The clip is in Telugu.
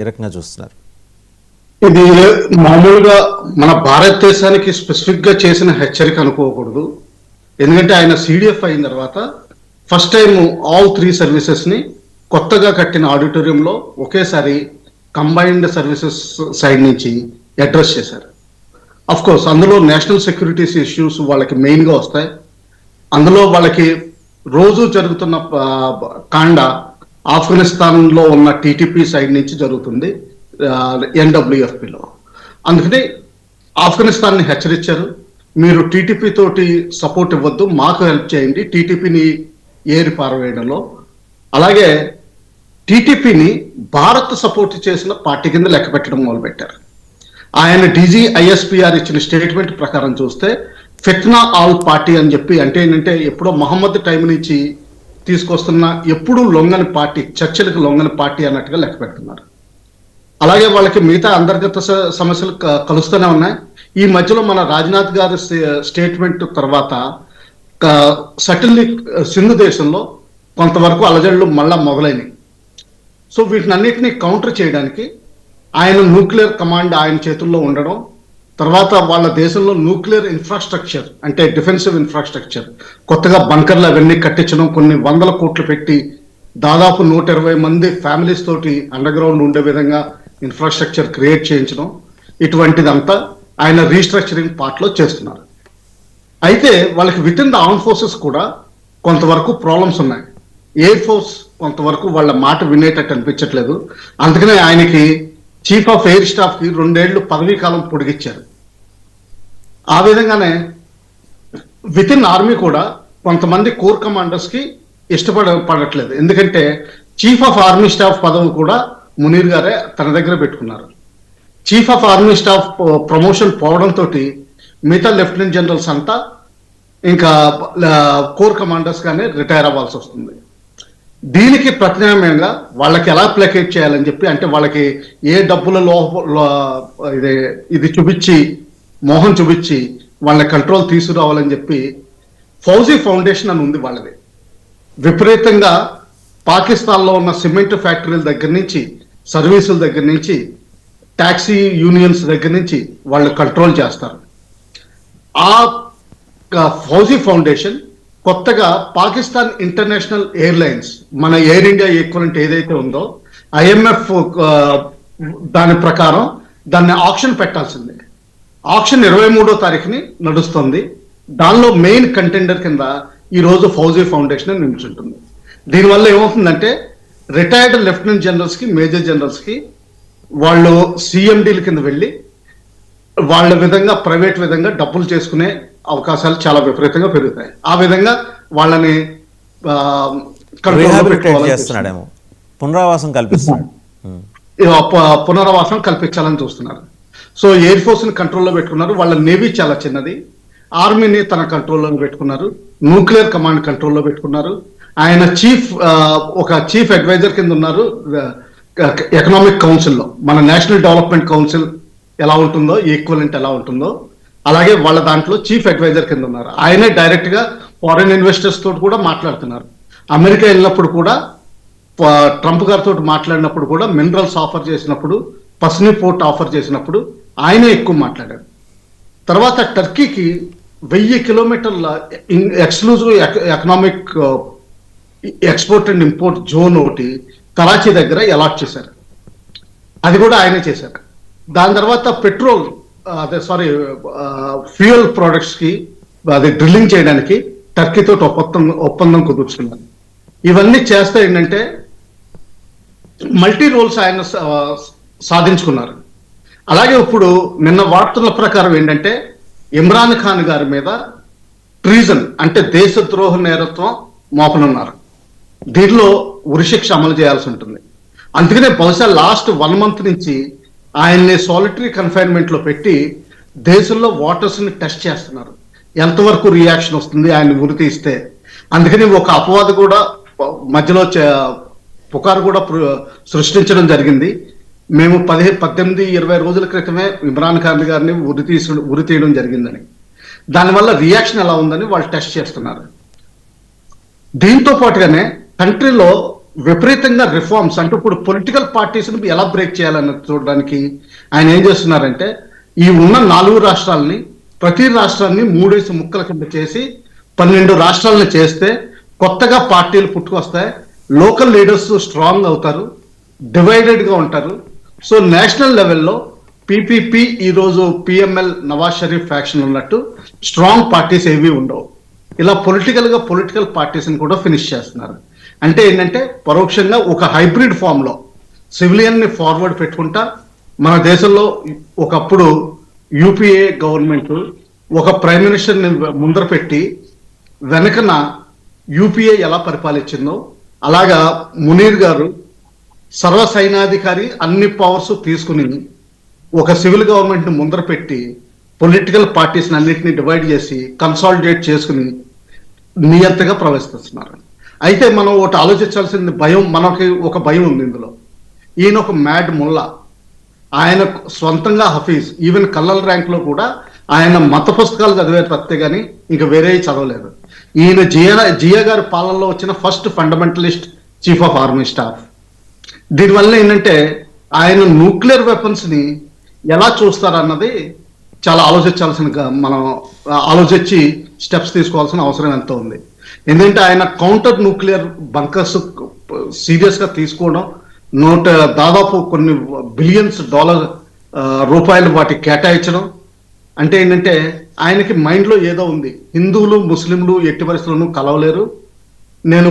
ఏ రకంగా చూస్తున్నారు? ఇది మామూలుగా మన భారతదేశానికి స్పెసిఫిక్ గా చేసిన హెచ్చరిక అనుకోకూడదు. ఎందుకంటే ఆయన సిడిఎఫ్ అయిన తర్వాత ఫస్ట్ టైం ఆల్ 3 సర్వీసెస్ ని కొత్తగా కట్టిన ఆడిటోరియంలో ఒకేసారి కంబైన్డ్ సర్వీసెస్ సైడ్ నుంచి అడ్రస్ చేశారు. అఫ్ కోర్స్ అందులో నేషనల్ సెక్యూరిటీస్ ఇష్యూస్ వాళ్ళకి మెయిన్ గా వస్తాయి. అందులో వాళ్ళకి రోజు జరుగుతున్న కాండ ఆఫ్ఘనిస్తాన్ లో ఉన్న టీటీపీ సైడ్ నుంచి జరుగుతుంది, ఎన్డబ్ల్యూఎఫ్పిలో. అందుకని ఆఫ్ఘనిస్తాన్ ని హెచ్చరించారు, మీరు టీటీపీ తోటి సపోర్ట్ ఇవ్వద్దు, మాకు హెల్ప్ చేయండి టీటీపీని ఏరి పారవేయడంలో. అలాగే టీటీపీని భారత్ సపోర్ట్ చేసిన పార్టీ కింద లెక్క పెట్టడం మొదలుపెట్టారు. ఆయన DGISPR ఇచ్చిన స్టేట్మెంట్ ప్రకారం చూస్తే ఫిత్నా ఆల్ పార్టీ అని చెప్పి, అంటే ఏంటంటే ఎప్పుడో మహమ్మద్ టైం నుంచి తీసుకొస్తున్న ఎప్పుడూ లొంగని పార్టీ, చర్చలకు లొంగని పార్టీ అన్నట్టుగా లెక్క పెడుతున్నారు. అలాగే వాళ్ళకి మిగతా అంతర్గత సమస్యలు కలుస్తూనే ఉన్నాయి. ఈ మధ్యలో మన రాజ్నాథ్ గారి స్టేట్మెంట్ తర్వాత సటిల్లీ సింధు దేశంలో కొంతవరకు అలజడులు మళ్ళా మొదలైనవి. సో వీటిని అన్నిటినీ కౌంటర్ చేయడానికి ఆయన న్యూక్లియర్ కమాండ్ ఆయన చేతుల్లో ఉండడం, తర్వాత వాళ్ళ దేశంలో న్యూక్లియర్ ఇన్ఫ్రాస్ట్రక్చర్ అంటే డిఫెన్సివ్ ఇన్ఫ్రాస్ట్రక్చర్ కొత్తగా బంకర్లు అవన్నీ కట్టించడం, కొన్ని వందల కోట్లు పెట్టి దాదాపు 120 మంది ఫ్యామిలీస్ తోటి అండర్ గ్రౌండ్ ఉండే విధంగా ఇన్ఫ్రాస్ట్రక్చర్ క్రియేట్ చేయించడం, ఇటువంటిదంతా ఆయన రీస్ట్రక్చరింగ్ పార్ట్లో చేస్తున్నారు. అయితే వాళ్ళకి with in the arm forces కూడా కొంతవరకు ప్రాబ్లమ్స్ ఉన్నాయి. ఎయిర్ ఫోర్స్ కొంతవరకు వాళ్ళ మాట వినేటట్టు అనిపించట్లేదు. అందుకనే ఆయనకి చీఫ్ ఆఫ్ ఎయిర్ స్టాఫ్ కి 2 ఏళ్లు పదవీ కాలం పొడిగించారు. ఆ విధంగానే విత్ ఇన్ ఆర్మీ కూడా కొంతమంది కోర్ కమాండర్స్ కి ఇష్టపడట్లేదు. ఎందుకంటే చీఫ్ ఆఫ్ ఆర్మీ స్టాఫ్ పదవి కూడా మునీర్ గారే తన దగ్గర పెట్టుకున్నారు. Chief of army staff promotion పోవడంతో మిగతా లెఫ్టినెంట్ జనరల్స్ అంతా ఇంకా కోర్ కమాండర్స్ గానే రిటైర్ అవ్వాల్సి వస్తుంది. దీనికి ప్రత్యామ్నాయంగా వాళ్ళకి ఎలా ప్లకేట్ చేయాలని చెప్పి, అంటే వాళ్ళకి ఏ డబ్బులలో ఇది చూపించి మోహన్ చూపించి వాళ్ళ కంట్రోల్ తీసుకురావాలని చెప్పి ఫౌజీ ఫౌండేషన్ అని ఉంది వాళ్ళది. విపరీతంగా పాకిస్తాన్లో ఉన్న సిమెంట్ ఫ్యాక్టరీల దగ్గర నుంచి, సర్వీసుల దగ్గర నుంచి, ట్యాక్సీ యూనియన్స్ దగ్గర నుంచి వాళ్ళు కంట్రోల్ చేస్తారు. ఆ ఫౌజీ ఫౌండేషన్ కొత్తగా పాకిస్తాన్ ఇంటర్నేషనల్ ఎయిర్లైన్స్, మన ఎయిర్ ఇండియా ఈక్వలెంట్ ఏదైతే ఉందో IMF దాని ప్రకారం దాన్ని ఆప్షన్ పెట్టాల్సిందే. ఆప్షన్ 23వ తారీఖుని నడుస్తుంది. దానిలో మెయిన్ కంటెండర్ కింద ఈ రోజు ఫౌజీ ఫౌండేషన్ నిలుచుంటుంది. దీనివల్ల ఏమవుతుందంటే రిటైర్డ్ లెఫ్టినెంట్ జనరల్స్ కి, మేజర్ జనరల్స్ కి వాళ్ళు CMDల కింద వెళ్ళి వాళ్ళ విధంగా ప్రైవేట్ విధంగా డబ్బులు చేసుకునే అవకాశాలు చాలా విపరీతంగా పెరుగుతాయి. ఆ విధంగా వాళ్ళని చేస్తున్నాడేమో, పునరావాసం కల్పిస్తున్నాడు, పునరావాసం కల్పించాలని చూస్తున్నారు. సో ఎయిర్ ఫోర్స్ ని కంట్రోల్లో పెట్టుకున్నారు. వాళ్ళ నేవీ చాలా చిన్నది. ఆర్మీని తన కంట్రోల్లో పెట్టుకున్నారు. న్యూక్లియర్ కమాండ్ కంట్రోల్లో పెట్టుకున్నారు. ఆయన ఒక చీఫ్ అడ్వైజర్ కింద ఉన్నారు ఎకనామిక్ కౌన్సిల్లో. మన నేషనల్ డెవలప్మెంట్ కౌన్సిల్ ఎలా ఉంటుందో, ఈక్వలెంట్ ఎలా ఉంటుందో అలాగే వాళ్ళ దాంట్లో చీఫ్ అడ్వైజర్ కింద ఉన్నారు. ఆయనే డైరెక్ట్ గా ఫారిన్ ఇన్వెస్టర్స్ తోటి కూడా మాట్లాడుతున్నారు. అమెరికా వెళ్ళినప్పుడు కూడా, ట్రంప్ గారితో మాట్లాడినప్పుడు కూడా, మినరల్స్ ఆఫర్ చేసినప్పుడు, పస్ని పోర్ట్ ఆఫర్ చేసినప్పుడు ఆయనే ఎక్కువ మాట్లాడారు. తర్వాత టర్కీకి 1000 కిలోమీటర్ల exclusive economic export and import zone ఒకటి కరాచీ దగ్గర అలాట్ చేశారు. అది కూడా ఆయనే చేశారు. దాని తర్వాత పెట్రోల్ ఫ్యూయల్ ప్రొడక్ట్స్ కి అది డ్రిల్లింగ్ చేయడానికి టర్కీతో ఒప్పందం కుదుర్చుకున్నారు. ఇవన్నీ చేస్తే ఏంటంటే మల్టీ రోల్స్ ఆయన సాధించుకున్నారు. అలాగే ఇప్పుడు నిన్న వార్తల ప్రకారం ఏంటంటే ఇమ్రాన్ ఖాన్ గారి మీద ట్రీజన్ అంటే దేశద్రోహ నేరత్వం మోపనున్నారు. దీనిలో ఉరిశిక్ష అమలు చేయాల్సి ఉంటుంది. అందుకనే బహుశా లాస్ట్ 1 month నుంచి ఆయన్ని సాలిటరీ కన్ఫైన్మెంట్ లో పెట్టి దేశంలో వాటర్స్ ని టెస్ట్ చేస్తున్నారు. ఎంతవరకు రియాక్షన్ వస్తుంది ఆయన్ని ఉరి తీస్తే. అందుకని ఒక అపవాదు కూడా మధ్యలో పుకారు కూడా సృష్టించడం జరిగింది. మేము 18-20 రోజుల క్రితమే ఇమ్రాన్ ఖాన్ గారిని ఉరి తీయడం జరిగిందని. దానివల్ల రియాక్షన్ ఎలా ఉందని వాళ్ళు టెస్ట్ చేస్తున్నారు. దీంతో పాటుగానే కంట్రీలో విపరీతంగా రిఫార్మ్స్ అంటే ఇప్పుడు పొలిటికల్ పార్టీస్ ఎలా బ్రేక్ చేయాలని చూడడానికి ఆయన ఏం చేస్తున్నారంటే ఈ ఉన్న 4 రాష్ట్రాలని ప్రతి రాష్ట్రాన్ని 3 ముక్కల కింద చేసి 12 రాష్ట్రాలను చేస్తే కొత్తగా పార్టీలు పుట్టుకొస్తాయి, లోకల్ లీడర్స్ స్ట్రాంగ్ అవుతారు, డివైడెడ్ గా ఉంటారు. సో నేషనల్ లెవెల్లో పీపీపీ ఈరోజు పిఎంఎల్ నవాజ్ షరీఫ్ ఫ్యాక్షన్ ఉన్నట్టు స్ట్రాంగ్ పార్టీస్ ఏవి ఉండవు. ఇలా పొలిటికల్ పార్టీస్ని కూడా ఫినిష్ చేస్తున్నారు. అంటే ఏంటంటే పరోక్షంగా ఒక హైబ్రిడ్ ఫామ్ లో సివిలియన్ ని ఫార్వర్డ్ పెట్టుకుంటా మన దేశంలో ఒకప్పుడు యూపీఏ గవర్నమెంట్ ఒక ప్రైమ్ మినిస్టర్ ని ముందర పెట్టి వెనకన యూపీఏ ఎలా పరిపాలించిందో అలాగా మునీర్ గారు సర్వ సైనాధికారి అన్ని పవర్స్ తీసుకుని ఒక సివిల్ గవర్నమెంట్ ని ముందర పెట్టి పొలిటికల్ పార్టీస్ అన్నింటినీ డివైడ్ చేసి కన్సాలిడేట్ చేసుకుని నియంతగా ప్రవేశిస్తున్నారు. అయితే మనం ఒకటి ఆలోచించాల్సింది మనకి ఒక భయం ఉంది ఇందులో. ఈయన ఒక మ్యాడ్ ముల్లా, ఆయన సొంతంగా హఫీజ్, ఈవెన్ కల్లల్ ర్యాంక్ లో కూడా ఆయన మత పుస్తకాలు చదివే తప్పితే కానీ ఇంకా వేరే చదవలేదు. ఈయన జియా గారి పాలనలో వచ్చిన first fundamentalist chief of army staff. దీనివల్ల ఏంటంటే ఆయన న్యూక్లియర్ వెపన్స్ ని ఎలా చూస్తారన్నది చాలా మనం ఆలోచించి స్టెప్స్ తీసుకోవాల్సిన అవసరం ఎంతో ఉంది. ఎందుకంటే ఆయన కౌంటర్ న్యూక్లియర్ బంకర్స్ సీరియస్ గా తీసుకోవడం, దాదాపు కొన్ని బిలియన్స్ డాలర్ రూపాయలు వాటికి కేటాయించడం, అంటే ఏంటంటే ఆయనకి మైండ్ లో ఏదో ఉంది, హిందువులు ముస్లింలు ఎట్టి పరిస్థితులను కలవలేరు, నేను